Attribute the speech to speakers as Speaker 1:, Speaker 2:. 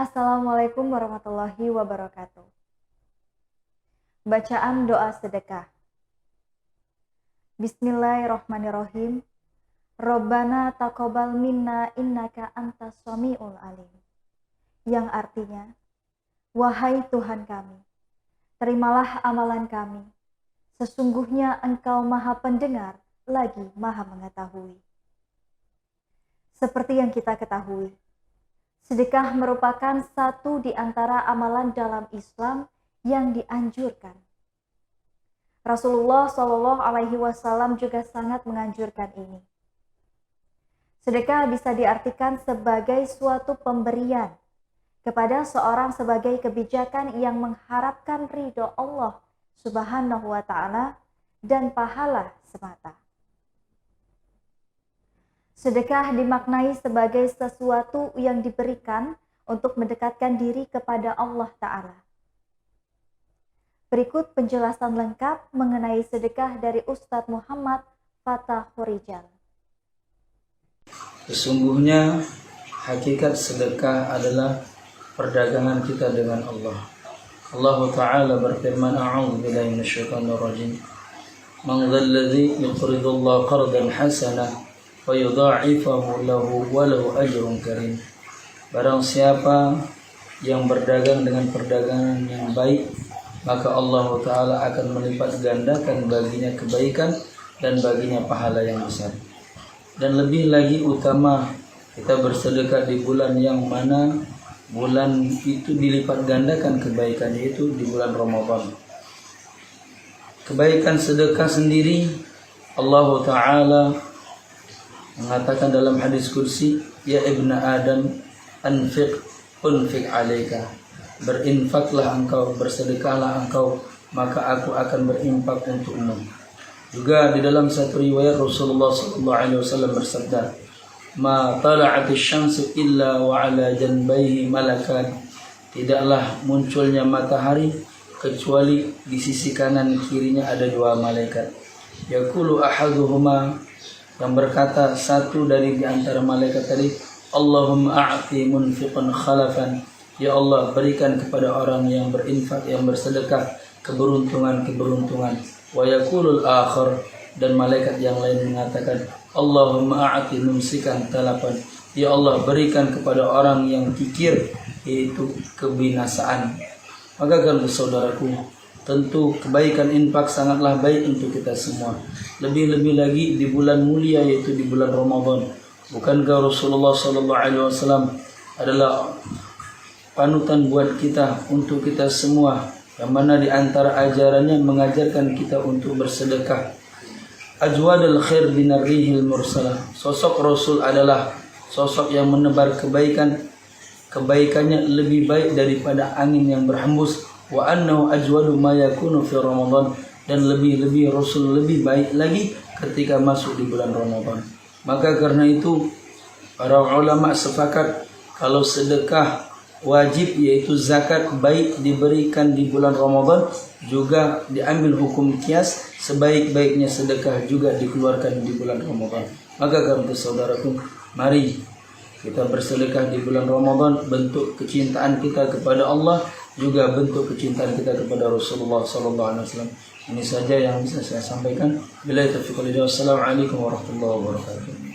Speaker 1: Assalamualaikum warahmatullahi wabarakatuh. Bacaan doa sedekah. Bismillahirrahmanirrahim. Rabbana taqabbal minna innaka antas samiul alim. Yang artinya, wahai Tuhan kami, terimalah amalan kami. Sesungguhnya Engkau Maha Pendengar lagi Maha Mengetahui. Seperti yang kita ketahui, sedekah merupakan satu di antara amalan dalam Islam yang dianjurkan. Rasulullah Shallallahu Alaihi Wasallam juga sangat menganjurkan ini. Sedekah bisa diartikan sebagai suatu pemberian kepada seorang sebagai kebijakan yang mengharapkan ridho Allah Subhanahu wa Ta'ala dan pahala semata. Sedekah dimaknai sebagai sesuatu yang diberikan untuk mendekatkan diri kepada Allah Ta'ala. Berikut penjelasan lengkap mengenai sedekah dari Ustadz Muhammad Fathurijal.
Speaker 2: Sesungguhnya hakikat sedekah adalah perdagangan kita dengan Allah. Allah Ta'ala berfirman, A'udzu billahi minasyaitonir rajim. Man dzalladzi yuqridullaha qardan hasanah wa yudha'ifahu lahu wa lahu ajrun karim. Barang siapa yang berdagang dengan perdagangan yang baik, maka Allah Ta'ala akan melipat gandakan baginya kebaikan dan baginya pahala yang besar. Dan lebih lagi utama kita bersedekah di bulan yang mana bulan itu dilipat gandakan kebaikannya, itu di bulan Ramadan. Kebaikan sedekah sendiri Allah Ta'ala mengatakan dalam hadis kursi, ya ibna Adam anfiq unfiq alaika. Berinfaklah engkau, bersedekahlah engkau, maka aku akan berinfak untukmu. Juga di dalam satu riwayat Rasulullah SAW bersabda, ma tala'atis syamsu illa wa ala janbaihi malakan. Tidaklah munculnya matahari kecuali di sisi kanan kirinya ada dua malaikat. Yaqulu ahaduhuma, yang berkata satu dari di antara malaikat tadi, Allahumma a'ti munfiqan khalafan. Ya Allah, berikan kepada orang yang berinfak, yang bersedekah, keberuntungan. Wa yaqulul akhar, dan malaikat yang lain mengatakan, Allahumma a'ti mumsikan talapan. Ya Allah, berikan kepada orang yang kikir, yaitu kebinasaan. Maka kan saudaraku, tentu kebaikan infak sangatlah baik untuk kita semua. Lebih-lebih lagi di bulan mulia, yaitu di bulan Ramadan. Bukankah Rasulullah SAW adalah panutan buat kita, untuk kita semua, yang mana di antara ajarannya mengajarkan kita untuk bersedekah. Ajwadul khair binarrihil mursalah. Sosok Rasul adalah sosok yang menebar kebaikan. Kebaikannya lebih baik daripada angin yang berhembus. Wa annahu ajwadu ma yakunu fi Ramadan, dan lebih-lebih Rasul lebih baik lagi ketika masuk di bulan Ramadan. Maka karena itu para ulama sepakat kalau sedekah wajib, yaitu zakat, baik diberikan di bulan Ramadan, juga diambil hukum kias, sebaik-baiknya sedekah juga dikeluarkan di bulan Ramadan. Maka karena saudaraku, mari kita bersedekah di bulan Ramadan, bentuk kecintaan kita kepada Allah, juga bentuk kecintaan kita kepada Rasulullah SAW. Ini saja yang bisa saya sampaikan. Billahi taufiq wal hidayah. Wassalamualaikum warahmatullahi wabarakatuh.